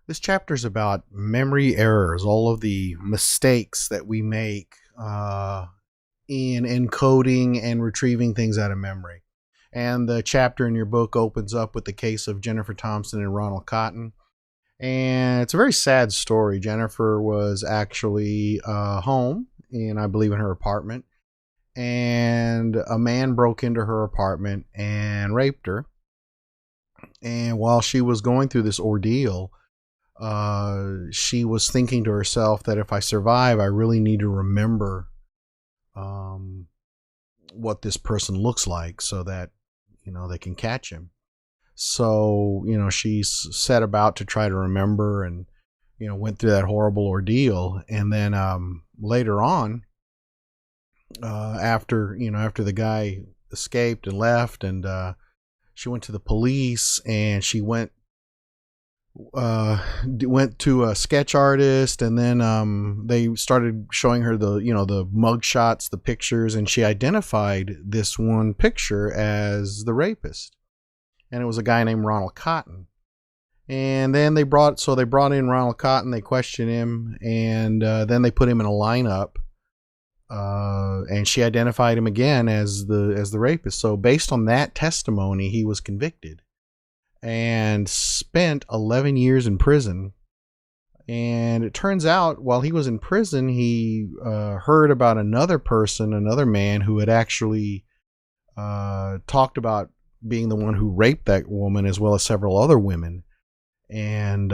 This chapter is about memory errors, all of the mistakes that we make in encoding and retrieving things out of memory. And the chapter in your book opens up with the case of Jennifer Thompson and Ronald Cotton. And it's a very sad story. Jennifer was actually home, and I believe in her apartment. And a man broke into her apartment and raped her. And while she was going through this ordeal, she was thinking to herself that if I survive, I really need to remember what this person looks like so that, they can catch him. So, she set about to try to remember and, went through that horrible ordeal. And then later on, after the guy escaped and left, and she went to the police, and she went to a sketch artist, and then they started showing her the mug shots, the pictures, and she identified this one picture as the rapist, and it was a guy named Ronald Cotton. And then they brought in Ronald Cotton. They questioned him, and then they put him in a lineup, and she identified him again as the rapist. So based on that testimony, he was convicted and spent 11 years in prison. And it turns out while he was in prison, he heard about another man who had actually talked about being the one who raped that woman, as well as several other women. And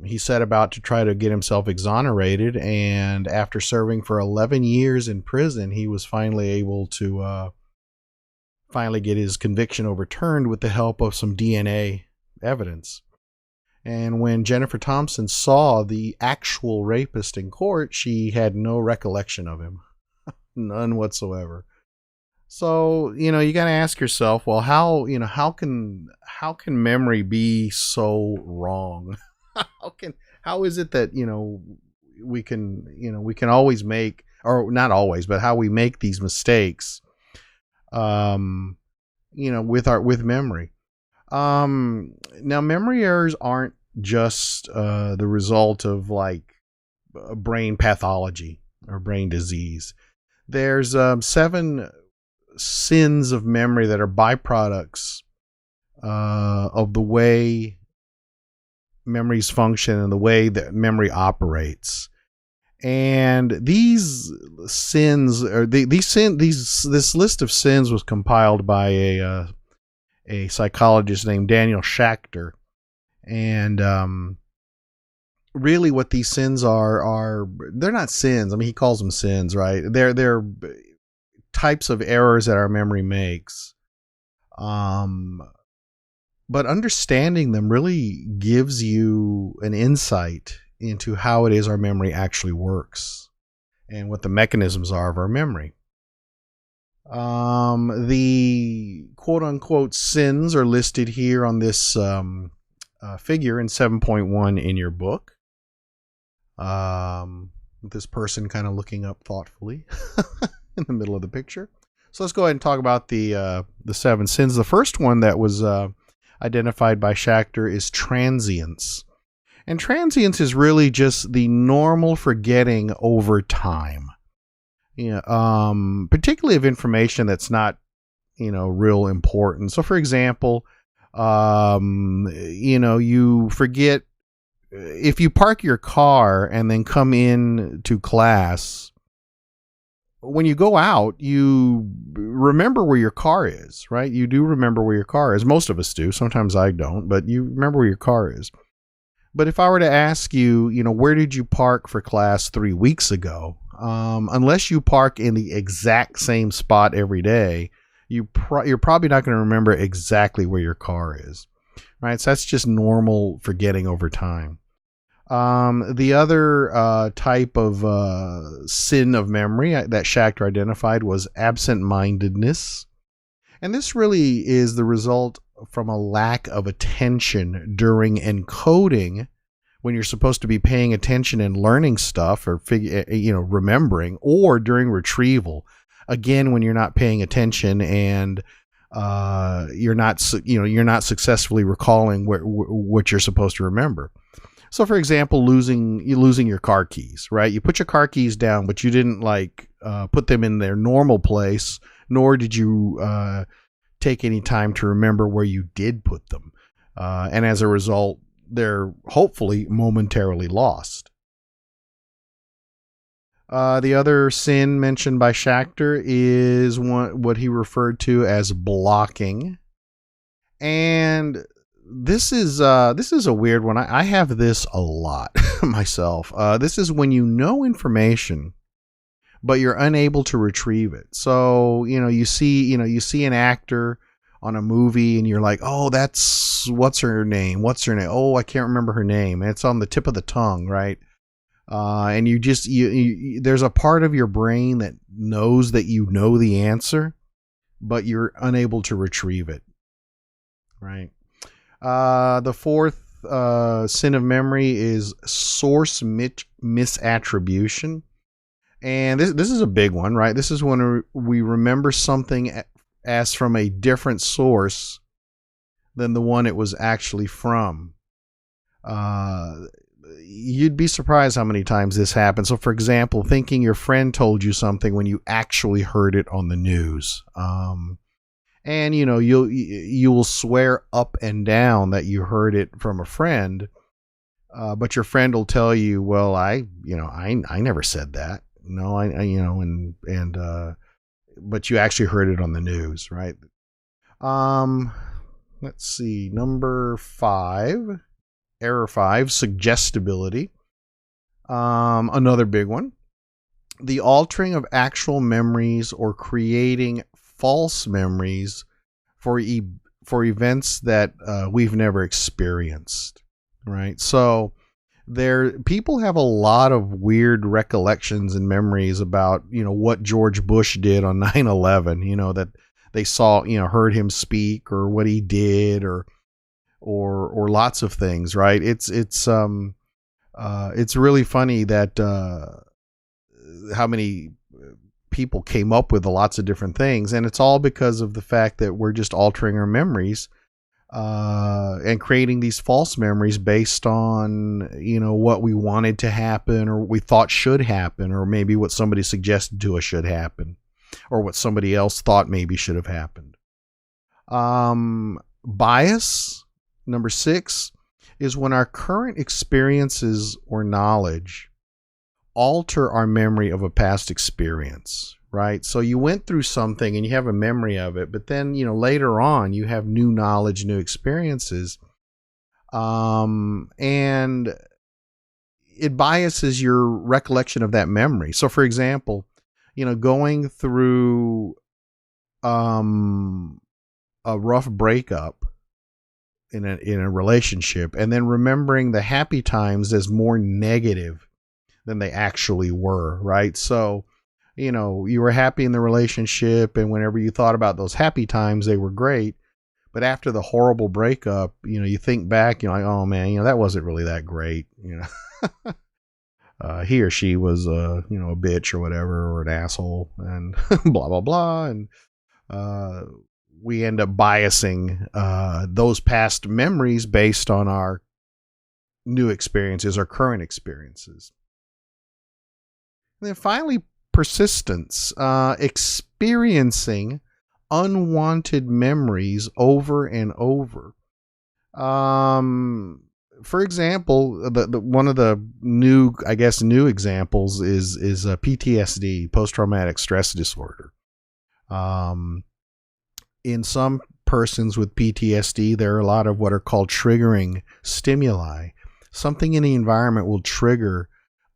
he set about to try to get himself exonerated. And after serving for 11 years in prison, he was finally able to get his conviction overturned with the help of some DNA evidence. And when Jennifer Thompson saw the actual rapist in court, she had no recollection of him. None whatsoever. So, you got to ask yourself, well, how can memory be so wrong? How is it that, we can always make, or not always, but how we make these mistakes, with memory. Now memory errors aren't just the result of like brain pathology or brain disease. There's 7 sins of memory that are byproducts of the way memories function and the way that memory operates. And these sins, or this list of sins was compiled by a psychologist named Daniel Schachter. And really what these sins are they're not sins. I mean, he calls them sins, right? They're types of errors that our memory makes. But understanding them really gives you an insight into how it is our memory actually works and what the mechanisms are of our memory. The quote-unquote sins are listed here on this figure in 7.1 in your book. This person kind of looking up thoughtfully in the middle of the picture. So let's go ahead and talk about the 7 sins. The first one that was identified by Schachter is transience. And transience is really just the normal forgetting over time. Particularly of information that's not, real important. So for example, you forget if you park your car and then come in to class. When you go out, you remember where your car is, right? You do remember where your car is. Most of us do. Sometimes I don't, but you remember where your car is. But if I were to ask you, where did you park for class 3 weeks ago? Unless you park in the exact same spot every day, you're probably not going to remember exactly where your car is, right? So that's just normal forgetting over time. The other type of sin of memory that Schachter identified was absent-mindedness. And this really is the result from a lack of attention during encoding, when you're supposed to be paying attention and learning stuff or remembering, or during retrieval, again when you're not paying attention and you're not successfully recalling what you're supposed to remember. So, for example, losing your car keys, right? You put your car keys down, but you didn't put them in their normal place, nor did you take any time to remember where you did put them. And as a result, they're hopefully momentarily lost. The other sin mentioned by Schachter is what he referred to as blocking. And this is a weird one. I have this a lot myself. This is when you know information, but you're unable to retrieve it. So, you see an actor on a movie and you're like, oh, that's, what's her name? Oh, I can't remember her name. And it's on the tip of the tongue, right? And there's a part of your brain that knows that you know the answer, but you're unable to retrieve it, right? The fourth sin of memory is source misattribution. And this is a big one, right? This is when we remember something as from a different source than the one it was actually from. You'd be surprised how many times this happens. So, for example, thinking your friend told you something when you actually heard it on the news. And you will swear up and down that you heard it from a friend, but your friend will tell you, well, I never said that. No, but you actually heard it on the news, right? Let's see, number 5, error 5, suggestibility. Another big one. The altering of actual memories or creating false memories for events that we've never experienced, right? So people have a lot of weird recollections and memories about what George Bush did on 9/11, that they saw, heard him speak, or what he did, or lots of things, right? It's really funny that how many people came up with lots of different things, and it's all because of the fact that we're just altering our memories and creating these false memories based on what we wanted to happen, or we thought should happen, or maybe what somebody suggested to us should happen, or what somebody else thought maybe should have happened. Bias, number 6, is when our current experiences or knowledge alter our memory of a past experience, right? So you went through something and you have a memory of it, but then later on you have new knowledge, new experiences, and it biases your recollection of that memory. So, for example, going through a rough breakup in a relationship, and then remembering the happy times as more negative than they actually were, right? So, you were happy in the relationship, and whenever you thought about those happy times, they were great. But after the horrible breakup, you think back, you're like, oh man, that wasn't really that great. He or she was, a bitch or whatever, or an asshole, and blah, blah, blah. And we end up biasing those past memories based on our new experiences or current experiences. And then finally, persistence, experiencing unwanted memories over and over. For example, one of the new examples is PTSD, post-traumatic stress disorder. In some persons with PTSD, there are a lot of what are called triggering stimuli. Something in the environment will trigger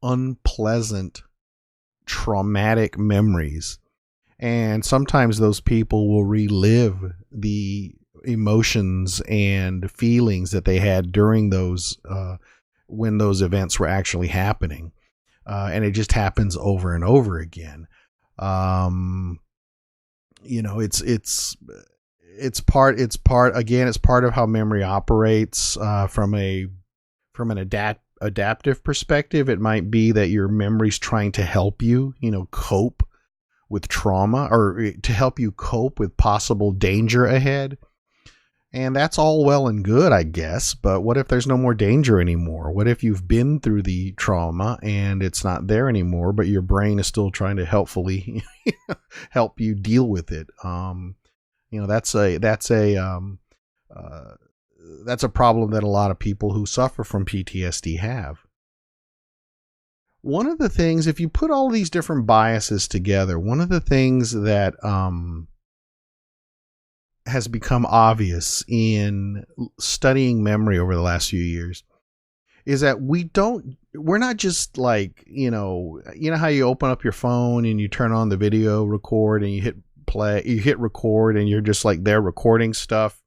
unpleasant, traumatic memories. And sometimes those people will relive the emotions and feelings that they had during those, when those events were actually happening. And it just happens over and over again. It's part of how memory operates, from an adaptive perspective. It might be that your memory's trying to help you, cope with trauma, or to help you cope with possible danger ahead. And that's all well and good, I guess, but what if there's no more danger anymore? What if you've been through the trauma and it's not there anymore, but your brain is still trying to helpfully help you deal with it? That's a problem that a lot of people who suffer from PTSD have. One of the things, if you put all these different biases together, one of the things that has become obvious in studying memory over the last few years is that we're not just like, how you open up your phone and you turn on the video record and you hit record and you're just like there recording stuff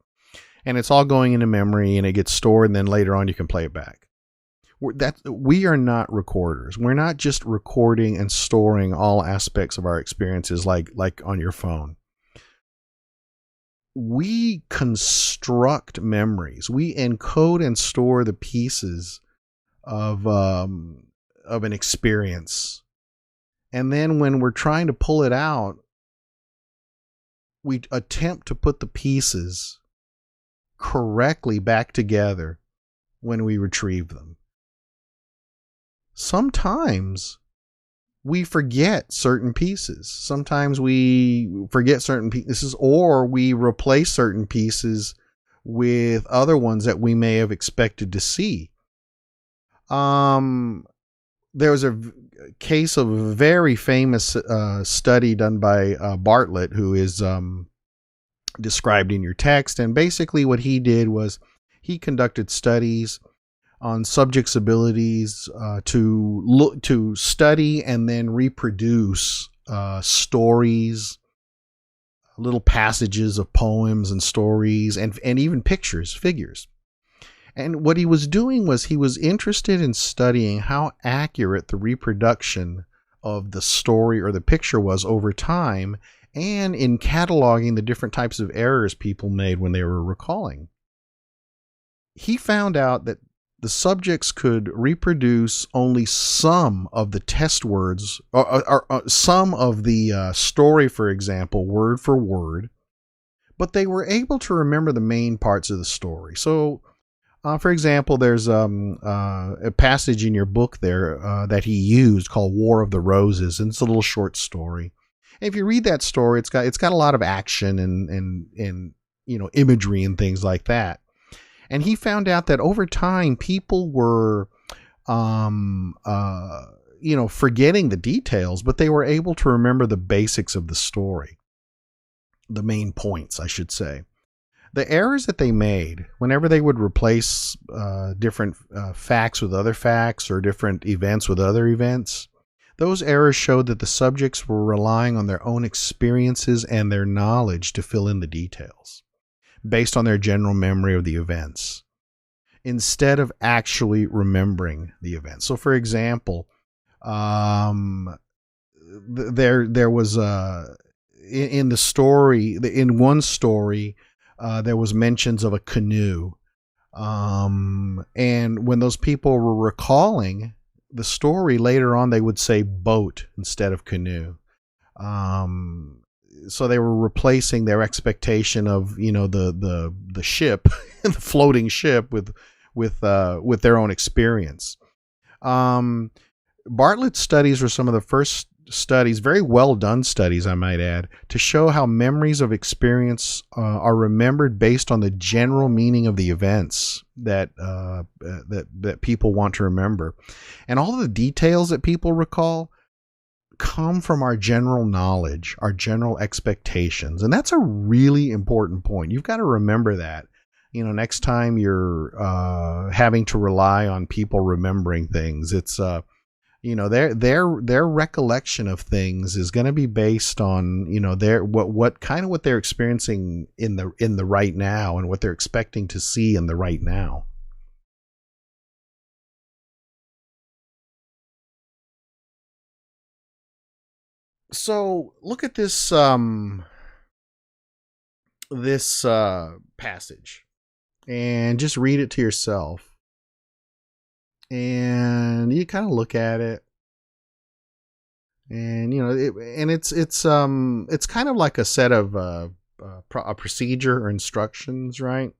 and it's all going into memory and it gets stored and then later on you can play it back. We are not recorders. We're not just recording and storing all aspects of our experiences like on your phone. We construct memories. We encode and store the pieces of an experience. And then when we're trying to pull it out, we attempt to put the pieces correctly back together when we retrieve them. Sometimes we forget certain pieces. Sometimes we forget certain pieces, or we replace certain pieces with other ones that we may have expected to see. There was a case of a very famous study done by Bartlett, who is described in your text. And basically what he did was he conducted studies on subjects' abilities to study and then reproduce stories, little passages of poems and stories, and even figures. And what he was doing was he was interested in studying how accurate the reproduction of the story or the picture was over time, and in cataloging the different types of errors people made when they were recalling. He found out that the subjects could reproduce only some of the test words, or some of the story, for example, word for word, but they were able to remember the main parts of the story. So, for example, there's a passage in your book there that he used called War of the Roses, and it's a little short story. And if you read that story, it's got a lot of action and imagery and things like that. And he found out that over time, people were, forgetting the details, but they were able to remember the basics of the story, the main points, I should say. The errors that they made, whenever they would replace different facts with other facts or different events with other events, those errors showed that the subjects were relying on their own experiences and their knowledge to fill in the details, based on their general memory of the events, instead of actually remembering the events. So, for example, there was in the story, in one story, there was mentions of a canoe, and when those people were recalling the story later on, they would say boat instead of canoe. So they were replacing their expectation of the ship, the floating ship, with their own experience. Bartlett's studies were some of the first studies, very well done studies, I might add, to show how memories of experience are remembered based on the general meaning of the events that people want to remember, and all the details that people recall come from our general knowledge, our general expectations. And that's a really important point. You've got to remember that, next time you're having to rely on people remembering things. It's their recollection of things is going to be based on what they're experiencing in the right now and what they're expecting to see in the right now. So look at this passage and just read it to yourself, and you kind of look at it, and it's kind of like a set of a procedure or instructions, right?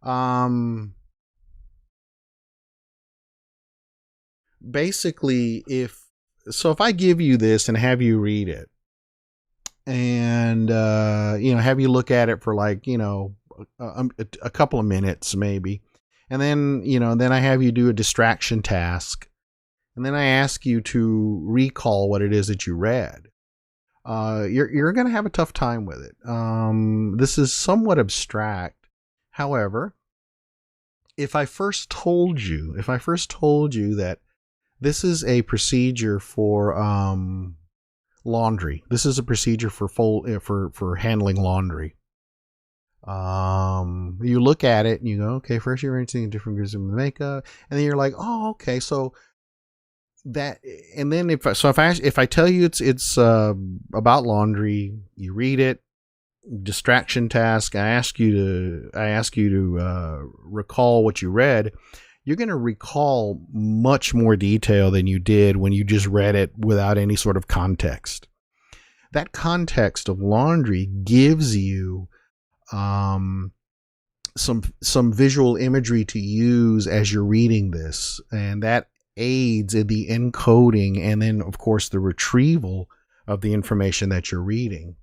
Um, Basically, if I give you this and have you read it, and have you look at it for like a couple of minutes maybe, and then I have you do a distraction task, and then I ask you to recall what it is that you read. You're going to have a tough time with it. This is somewhat abstract. However, if I first told you that this is a procedure for laundry, this is a procedure for handling laundry. You look at it and you go, okay, first you're rinsing different groups of makeup, and then you're like, oh, okay, so that, and then if I tell you it's about laundry, you read it, distraction task, I ask you to recall what you read, you're going to recall much more detail than you did when you just read it without any sort of context. That context of laundry gives you some visual imagery to use as you're reading this, and that aids in the encoding and then of course the retrieval of the information that you're reading.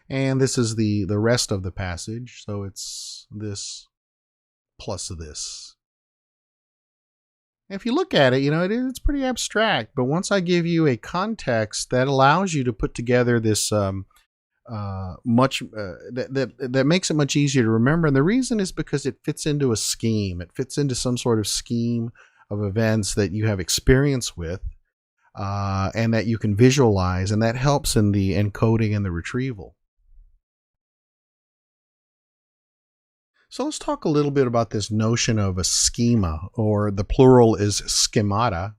And this is the rest of the passage, so it's this plus this. If you look at it, it's pretty abstract, but once I give you a context that allows you to put together this that makes it much easier to remember. And the reason is because it fits into a scheme. It fits into some sort of scheme of events that you have experience with, and that you can visualize, and that helps in the encoding and the retrieval. So let's talk a little bit about this notion of a schema, or the plural is schemata,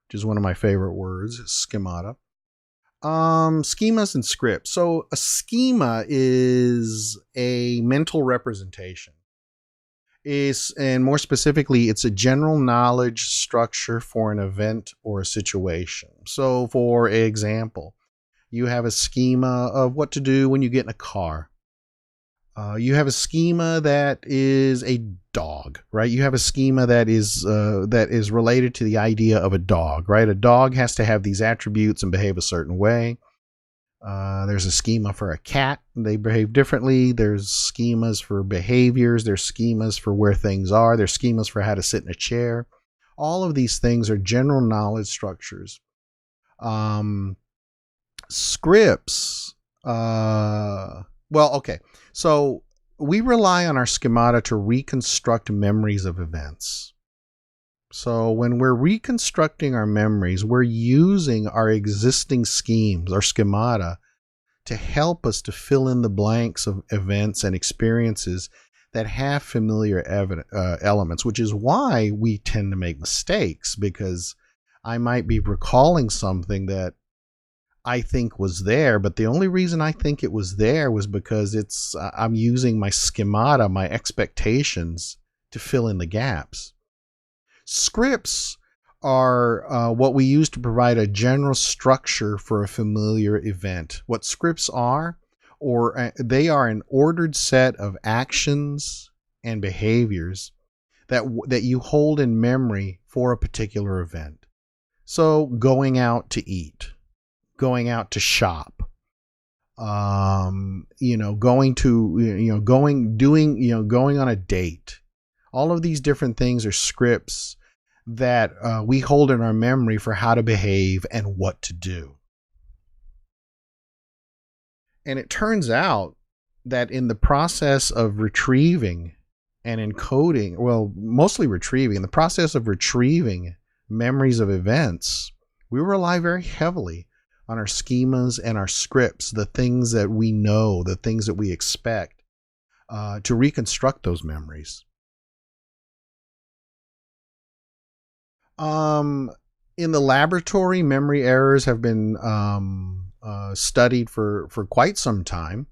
which is one of my favorite words, schemata. Schemas and scripts. So a schema is a mental representation. And more specifically, it's a general knowledge structure for an event or a situation. So for example, you have a schema of what to do when you get in a car. You have a schema that is a dog, right? You have a schema that is related to the idea of a dog, right? A dog has to have these attributes and behave a certain way. There's a schema for a cat. They behave differently. There's schemas for behaviors. There's schemas for where things are. There's schemas for how to sit in a chair. All of these things are general knowledge structures. Scripts. Okay. So we rely on our schemata to reconstruct memories of events. So when we're reconstructing our memories, we're using our existing schemes, our schemata, to help us to fill in the blanks of events and experiences that have familiar elements, which is why we tend to make mistakes, because I might be recalling something that I think was there, but the only reason I think it was there was because I'm using my schemata, my expectations, to fill in the gaps. Scripts are what we use to provide a general structure for a familiar event. What scripts are, they are an ordered set of actions and behaviors that you hold in memory for a particular event. So going out to eat, going out to shop, going on a date. All of these different things are scripts that we hold in our memory for how to behave and what to do. And it turns out that in the process of retrieving and encoding, mostly retrieving, in the process of retrieving memories of events, we rely very heavily on our schemas and our scripts, the things that we know, the things that we expect, to reconstruct those memories. In the laboratory, memory errors have been studied for quite some time.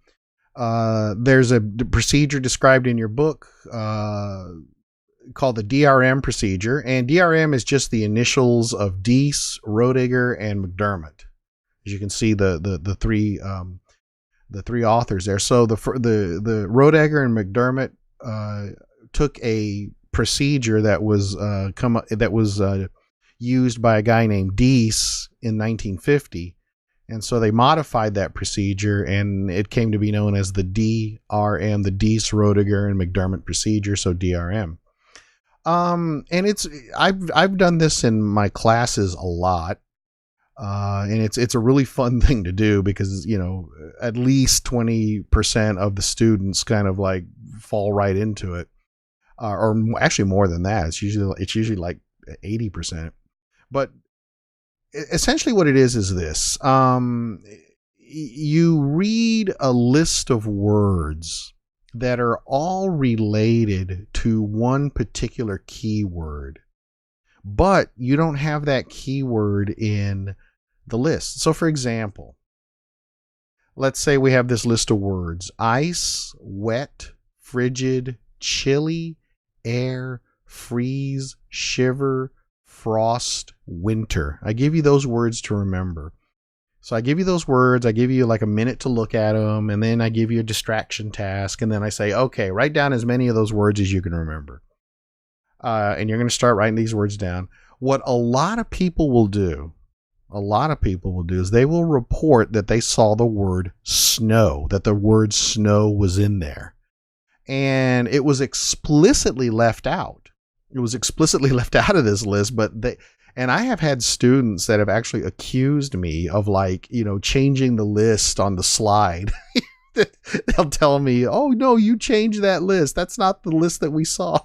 There's a procedure described in your book called the DRM procedure, and DRM is just the initials of Dease, Roediger, and McDermott. As you can see, the three the three authors there. So the Roediger and McDermott took a procedure that was used by a guy named Dease in 1950, and so they modified that procedure, and it came to be known as the DRM, the Dease, Roediger, and McDermott procedure. So DRM. And I've done this in my classes a lot. And it's a really fun thing to do because, at least 20% of the students kind of like fall right into it, or actually more than that. It's usually like 80%. But essentially what it is this. You read a list of words that are all related to one particular keyword, but you don't have that keyword in the list. So for example, let's say we have this list of words: ice, wet, frigid, chilly, air, freeze, shiver, frost, winter. I give you those words to remember. So I give you those words, I give you like a minute to look at them, and then I give you a distraction task, and then I say, okay, write down as many of those words as you can remember. And you're going to start writing these words down. What a lot of people will do is they will report that they saw the word snow, that the word snow was in there. And it was explicitly left out. It was explicitly left out of this list, and I have had students that have actually accused me of changing the list on the slide. They'll tell me, oh no, you changed that list. That's not the list that we saw.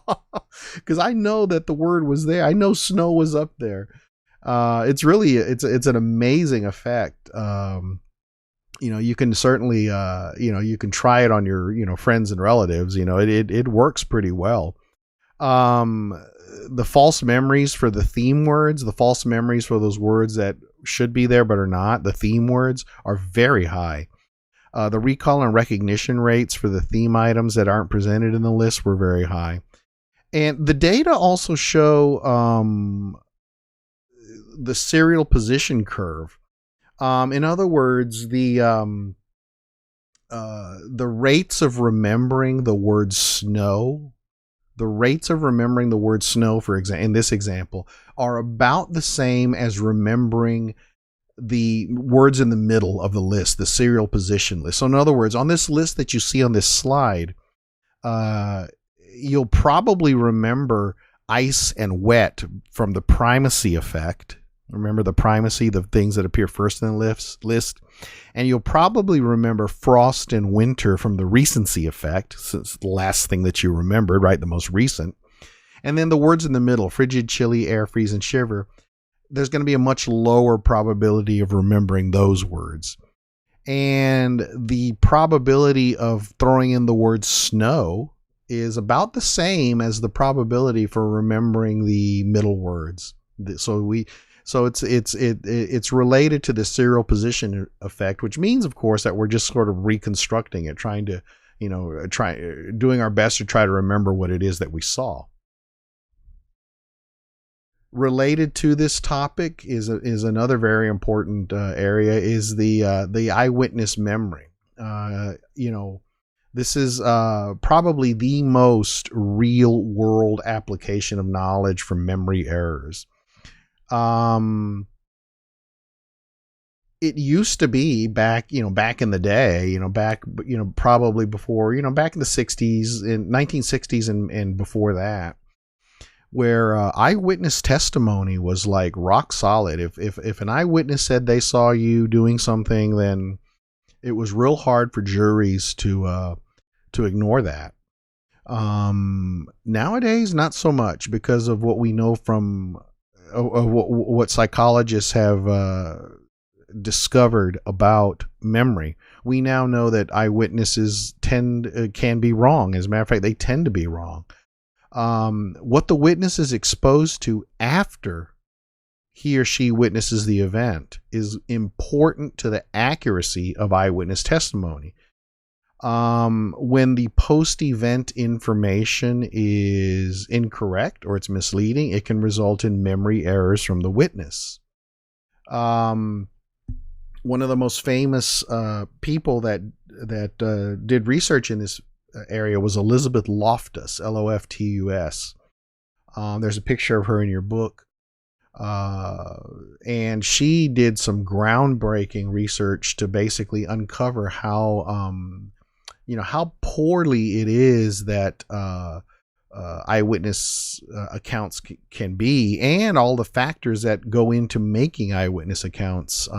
Because I know that the word was there. I know snow was up there. It's an amazing effect. You can certainly, you can try it on your, friends and relatives. It works pretty well. The false memories for the theme words, the false memories for those words that should be there but are not, the theme words, are very high. The recall and recognition rates for the theme items that aren't presented in the list were very high. And the data also show the serial position curve. In other words, the rates of remembering the word snow, for example, in this example, are about the same as remembering the words in the middle of the list, the serial position list. So in other words, on this list that you see on this slide, you'll probably remember ice and wet from the primacy effect. Remember the primacy, the things that appear first in the list. And you'll probably remember frost and winter from the recency effect, since it's the last thing that you remembered, right? The most recent. And then the words in the middle: frigid, chilly, air, freeze, and shiver. There's going to be a much lower probability of remembering those words. And the probability of throwing in the word snow is about the same as the probability for remembering the middle words. So it's related to the serial position effect, which means, of course, that we're just sort of reconstructing it, trying to, doing our best to try to remember what it is that we saw. Related to this topic is another very important area, is the eyewitness memory. This is probably the most real world application of knowledge for memory errors. It used to be back in the day, probably before, back in the 60s, in 1960s and before that, where eyewitness testimony was like rock solid. If an eyewitness said they saw you doing something, then it was real hard for juries to ignore that. Nowadays, not so much, because of what we know from what psychologists have discovered about memory. We now know that eyewitnesses can be wrong. As a matter of fact, they tend to be wrong. What the witness is exposed to after he or she witnesses the event is important to the accuracy of eyewitness testimony. When the post-event information is incorrect or it's misleading, it can result in memory errors from the witness. one of the most famous people that did research in this area was Elizabeth Loftus, Loftus. There's a picture of her in your book. And she did some groundbreaking research to basically uncover how, how poorly it is that eyewitness accounts can be, and all the factors that go into making eyewitness accounts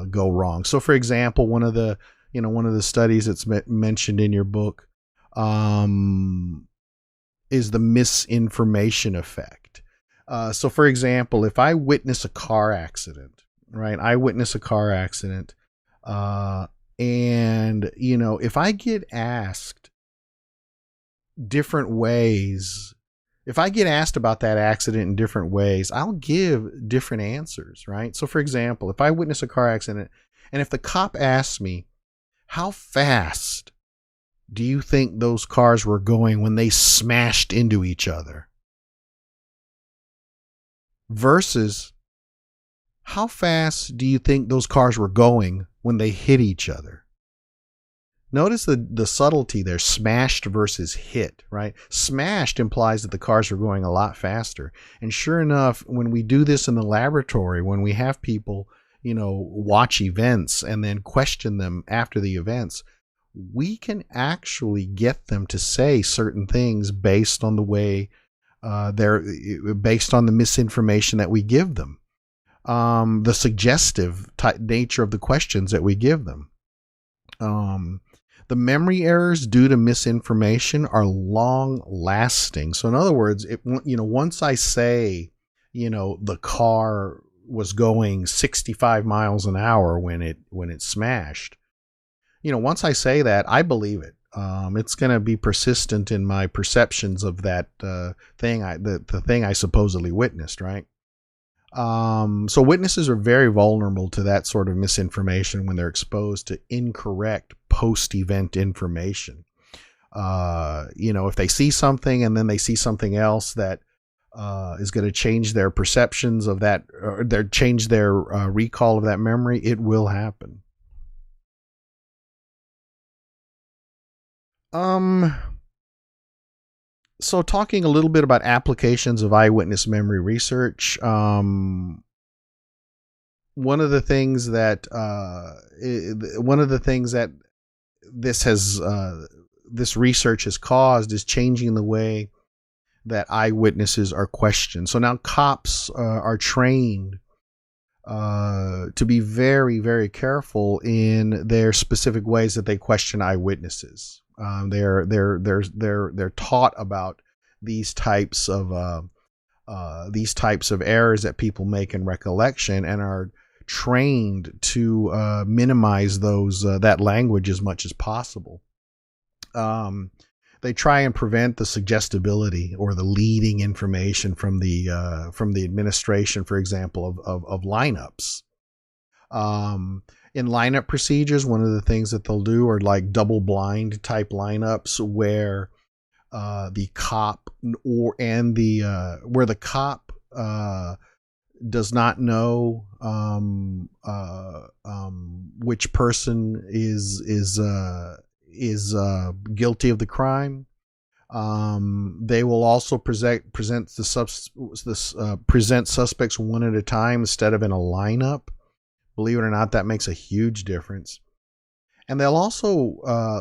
go wrong. So, for example, one of the studies that's mentioned in your book is the misinformation effect. So, for example, if I witness a car accident, right? And if I get asked different ways, if I get asked about that accident in different ways, I'll give different answers, right? So, for example, if I witness a car accident, and if the cop asks me, how fast do you think those cars were going when they smashed into each other? Versus, how fast do you think those cars were going when they hit each other? Notice the subtlety there, smashed versus hit, right? Smashed implies that the cars are going a lot faster. And sure enough, when we do this in the laboratory, when we have people, watch events and then question them after the events, we can actually get them to say certain things based on the way based on the misinformation that we give them, the suggestive nature of the questions that we give them. The memory errors due to misinformation are long lasting. So in other words, once I say, the car was going 65 miles an hour when it smashed, once I say that, I believe it. It's going to be persistent in my perceptions of that thing, the thing I supposedly witnessed, right? So witnesses are very vulnerable to that sort of misinformation when they're exposed to incorrect post-event information. If they see something and then they see something else that is going to change their perceptions of that, or change their recall of that memory, it will happen. So talking a little bit about applications of eyewitness memory research, one of the things that this research has caused is changing the way that eyewitnesses are questioned. So now cops are trained to be very, very careful in their specific ways that they question eyewitnesses. They're taught about these types of errors that people make in recollection, and are trained to minimize that language as much as possible. They try and prevent the suggestibility or the leading information from the administration, for example, of lineups. In lineup procedures, one of the things that they'll do are like double blind type lineups where the cop does not know which person is guilty of the crime. They will also present suspects one at a time instead of in a lineup. Believe it or not, that makes a huge difference. And they'll also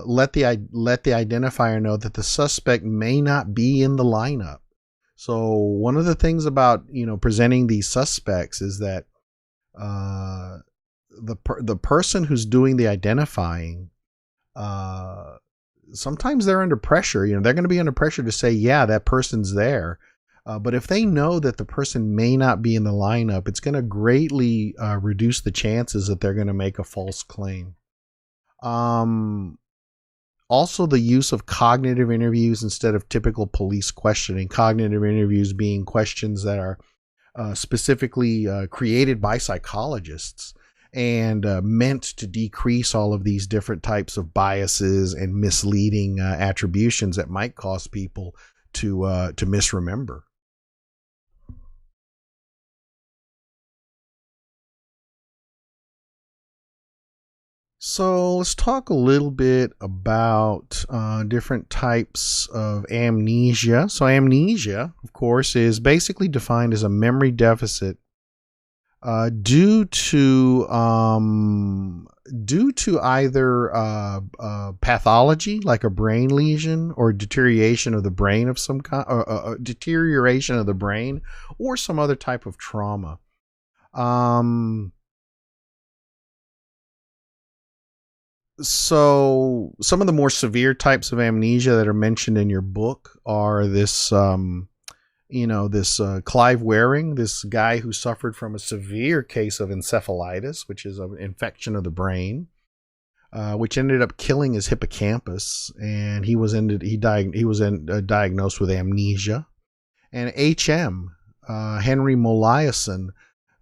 let the identifier know that the suspect may not be in the lineup. So one of the things about presenting these suspects is that the person who's doing the identifying, sometimes they're under pressure. They're going to be under pressure to say, yeah, that person's there. But if they know that the person may not be in the lineup, it's going to greatly reduce the chances that they're going to make a false claim. Also, the use of cognitive interviews instead of typical police questioning. Cognitive interviews being questions that are specifically created by psychologists and meant to decrease all of these different types of biases and misleading attributions that might cause people to misremember. So let's talk a little bit about different types of amnesia. So amnesia, of course, is basically defined as a memory deficit due to either pathology, like a brain lesion, or deterioration of the brain of some kind, deterioration of the brain, or some other type of trauma. So some of the more severe types of amnesia that are mentioned in your book are this Clive Waring, this guy who suffered from a severe case of encephalitis, which is an infection of the brain, which ended up killing his hippocampus, and he was diagnosed with amnesia. And HM, Henry Molaison,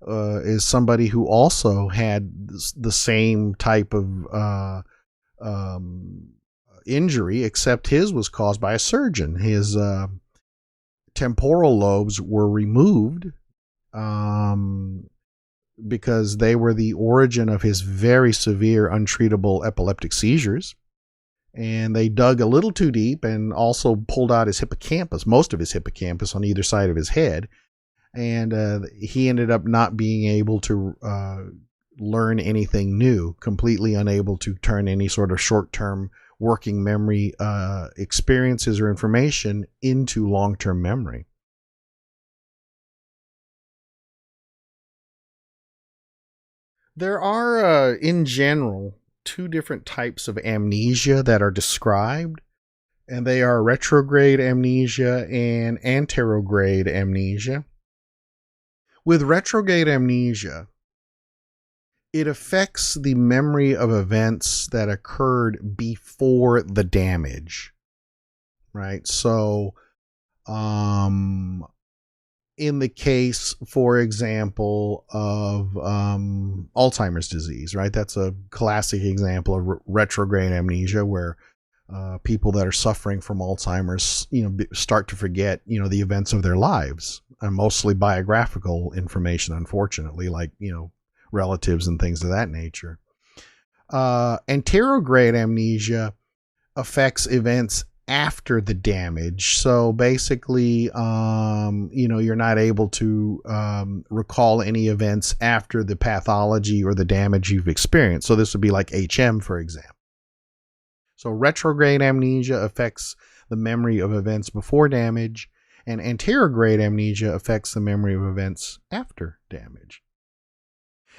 is somebody who also had the same type of injury, except his was caused by a surgeon. His temporal lobes were removed because they were the origin of his very severe untreatable epileptic seizures. And they dug a little too deep and also pulled out his hippocampus, most of his hippocampus on either side of his head. And he ended up not being able to learn anything new, completely unable to turn any sort of short-term working memory experiences or information into long-term memory. There are, in general, two different types of amnesia that are described, and they are retrograde amnesia and anterograde amnesia. With retrograde amnesia, it affects the memory of events that occurred before the damage, right? So, in the case, for example, of Alzheimer's disease, right? That's a classic example of retrograde amnesia, where people that are suffering from Alzheimer's, start to forget, the events of their lives, and mostly biographical information, unfortunately, like, relatives and things of that nature. Anterograde amnesia affects events after the damage. So basically, you're not able to recall any events after the pathology or the damage you've experienced. So this would be like HM, for example. So retrograde amnesia affects the memory of events before damage, and anterograde amnesia affects the memory of events after damage.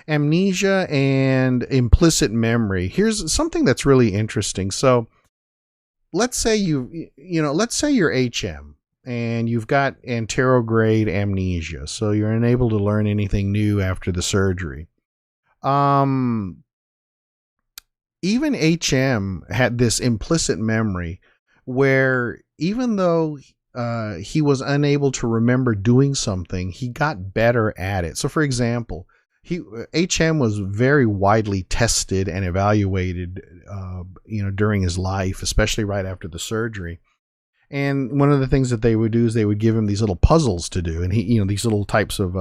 Amnesia and implicit memory. Here's something that's really interesting. So let's say you're HM and you've got anterograde amnesia, so you're unable to learn anything new after the surgery. Even HM had this implicit memory where, even though he was unable to remember doing something, he got better at it. So for example, HM was very widely tested and evaluated during his life, especially right after the surgery. And one of the things that they would do is they would give him these little puzzles to do, and he, these little types of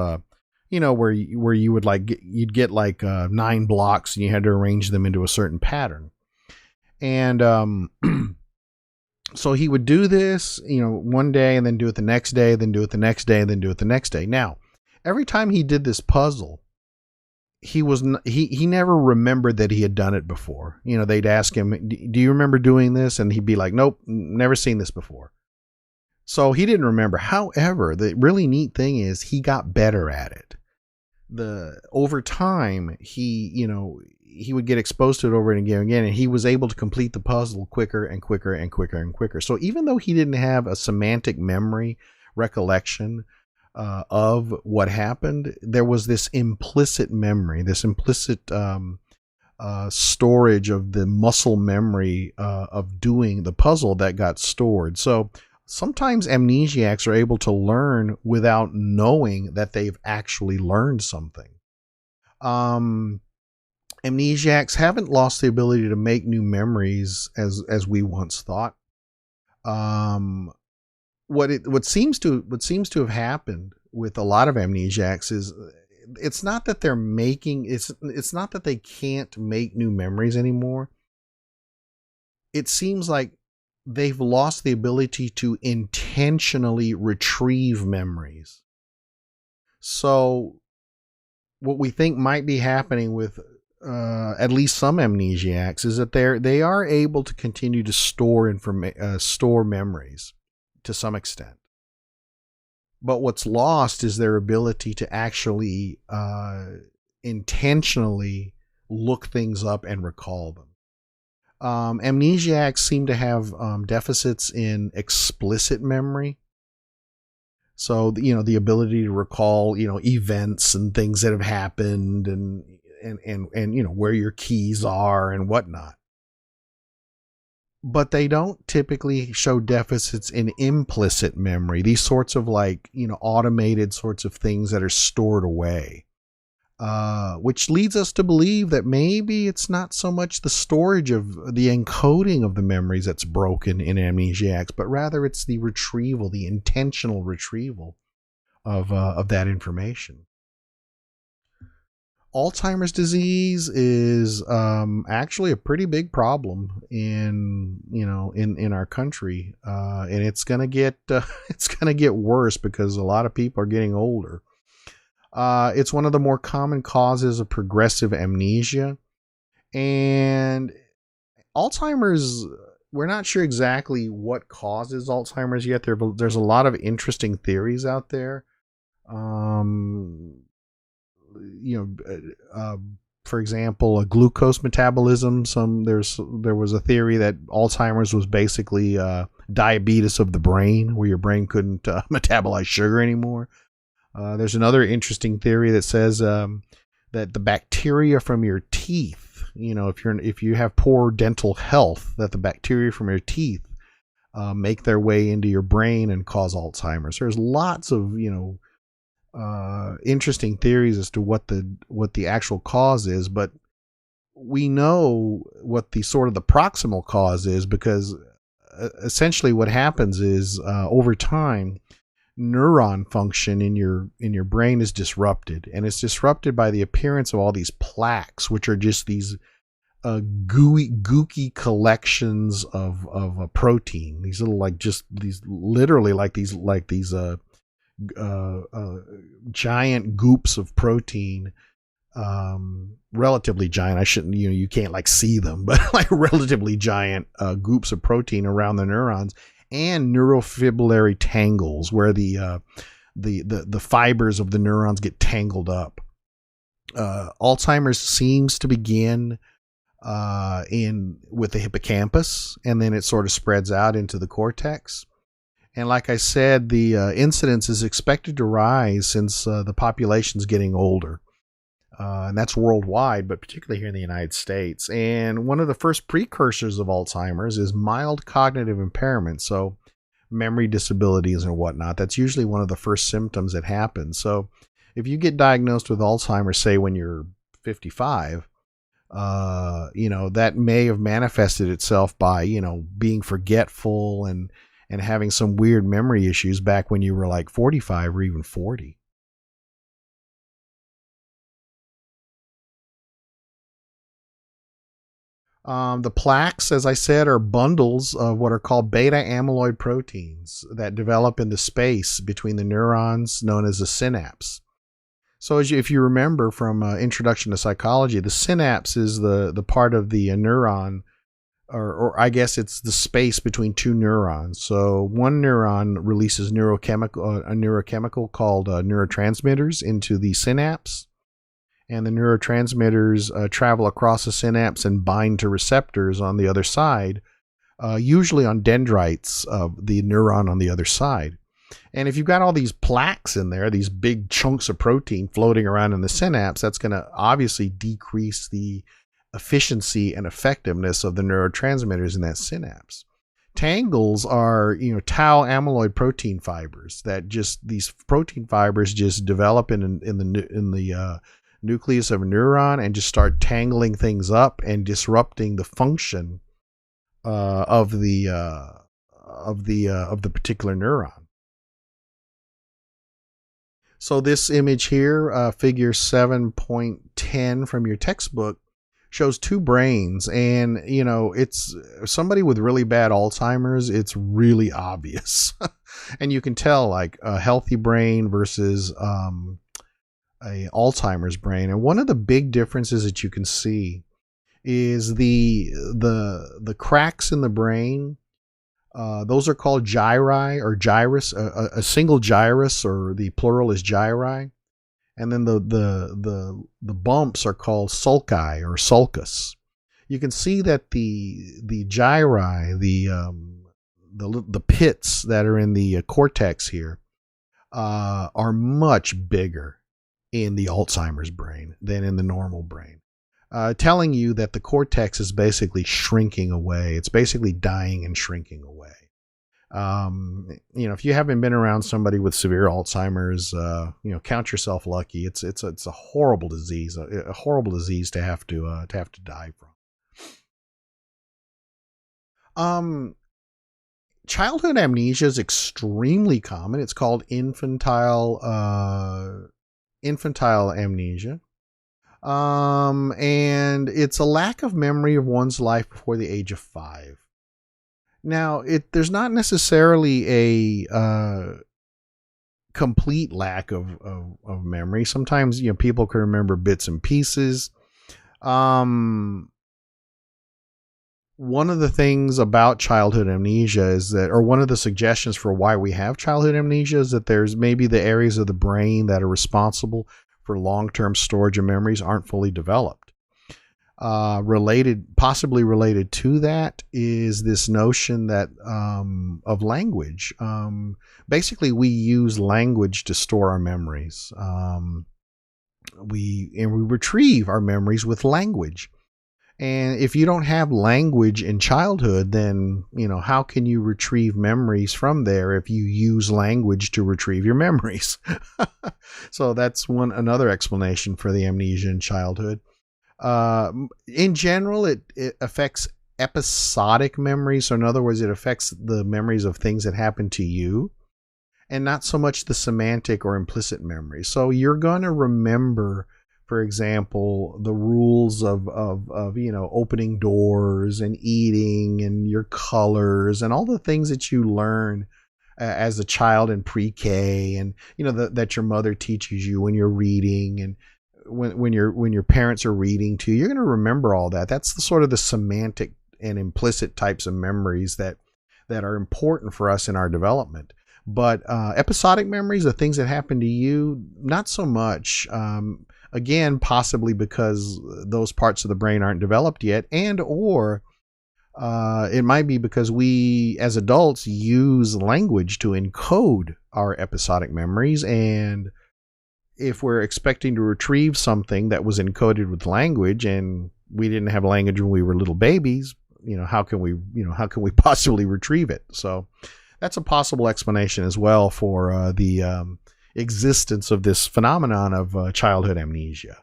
where you would you'd get 9 blocks and you had to arrange them into a certain pattern. And so he would do this, one day, and then do it the next day, then do it the next day, and then do it the next day. Now, every time he did this puzzle, he never remembered that he had done it before. They'd ask him, do you remember doing this? And he'd be like, nope, never seen this before. So he didn't remember. However, the really neat thing is he got better at it. Over time, he would get exposed to it over and again, and he was able to complete the puzzle quicker and quicker and quicker and quicker. So even though he didn't have a semantic memory recollection of what happened, there was this implicit memory, this implicit storage of the muscle memory of doing the puzzle that got stored. So sometimes amnesiacs are able to learn without knowing that they've actually learned something. Amnesiacs haven't lost the ability to make new memories as we once thought. What seems to have happened with a lot of amnesiacs is it's not that they're making it's not that they can't make new memories anymore. It seems like they've lost the ability to intentionally retrieve memories. So what we think might be happening with at least some amnesiacs is that they are able to continue to store memories to some extent. But what's lost is their ability to actually intentionally look things up and recall them. Amnesiacs seem to have deficits in explicit memory. So, the ability to recall, events and things that have happened and where your keys are and whatnot. But they don't typically show deficits in implicit memory, these sorts of automated sorts of things that are stored away. Which leads us to believe that maybe it's not so much the storage of the encoding of the memories that's broken in amnesiacs, but rather it's the retrieval, the intentional retrieval of that information. Alzheimer's disease is actually a pretty big problem in our country, and it's gonna get worse because a lot of people are getting older. It's one of the more common causes of progressive amnesia, and Alzheimer's. We're not sure exactly what causes Alzheimer's yet. There's a lot of interesting theories out there. For example, a glucose metabolism. There was a theory that Alzheimer's was basically diabetes of the brain, where your brain couldn't metabolize sugar anymore. There's another interesting theory that says that the bacteria from your teeth, if you have poor dental health, that the bacteria from your teeth make their way into your brain and cause Alzheimer's. There's lots of interesting theories as to what the actual cause is, but we know what the proximal cause is, because essentially what happens is over time, neuron function in your brain is disrupted, and it's disrupted by the appearance of all these plaques, which are just these gooky collections of a protein. These little these giant goops of protein, relatively giant. I shouldn't, you can't see them, but relatively giant goops of protein around the neurons, and neurofibrillary tangles, where the fibers of the neurons get tangled up. Alzheimer's seems to begin with the hippocampus, and then it sort of spreads out into the cortex. And like I said, the incidence is expected to rise since the population's getting older. And that's worldwide, but particularly here in the United States. And one of the first precursors of Alzheimer's is mild cognitive impairment, so memory disabilities and whatnot. That's usually one of the first symptoms that happens. So if you get diagnosed with Alzheimer's, say when you're 55, that may have manifested itself by, being forgetful and having some weird memory issues back when you were 45 or even 40. The plaques, as I said, are bundles of what are called beta amyloid proteins that develop in the space between the neurons, known as the synapse. So if you remember from Introduction to Psychology, the synapse is the part of the neuron, or I guess it's the space between two neurons. So one neuron releases a neurochemical called neurotransmitters into the synapse. And the neurotransmitters travel across the synapse and bind to receptors on the other side, usually on dendrites of the neuron on the other side. And if you've got all these plaques in there, these big chunks of protein floating around in the synapse, that's going to obviously decrease the efficiency and effectiveness of the neurotransmitters in that synapse. Tangles are, tau amyloid protein fibers that these protein fibers just develop in the nucleus of a neuron and just start tangling things up and disrupting the function of the particular neuron. So this image here, figure 7.10 from your textbook, shows two brains, and it's somebody with really bad Alzheimer's. It's really obvious, and you can tell like a healthy brain versus a Alzheimer's brain. And one of the big differences that you can see is the cracks in the brain. Those are called gyri or gyrus. A single gyrus, or the plural is gyri, and then the bumps are called sulci or sulcus. You can see that the gyri, the pits that are in the cortex here, are much bigger in the Alzheimer's brain than in the normal brain, telling you that the cortex is basically shrinking away. It's basically dying and shrinking away. If you haven't been around somebody with severe Alzheimer's, count yourself lucky. It's a horrible disease, a horrible disease to have to die from. Childhood amnesia is extremely common. It's called infantile amnesia. And it's a lack of memory of one's life before the age of 5. Now, there's not necessarily a complete lack of memory. Sometimes, people can remember bits and pieces. One of the things about childhood amnesia is that, or one of the suggestions for why we have childhood amnesia, is that there's maybe the areas of the brain that are responsible for long-term storage of memories aren't fully developed. Possibly related to that is this notion that of language. Basically, we use language to store our memories. We retrieve our memories with language. And if you don't have language in childhood, then, how can you retrieve memories from there if you use language to retrieve your memories? So that's another explanation for the amnesia in childhood. In general, it affects episodic memories. So in other words, it affects the memories of things that happened to you, and not so much the semantic or implicit memories. So you're going to remember, for example, the rules of opening doors and eating and your colors and all the things that you learn as a child in pre-K, and that your mother teaches you when you're reading, and when your parents are reading to you. You're going to remember all that. That's the sort of the semantic and implicit types of memories that are important for us in our development. But episodic memories, the things that happen to you, not so much. Again, possibly because those parts of the brain aren't developed yet, or it might be because we as adults use language to encode our episodic memories. And if we're expecting to retrieve something that was encoded with language, and we didn't have language when we were little babies, how can we possibly retrieve it? So that's a possible explanation as well for the existence of this phenomenon of childhood amnesia.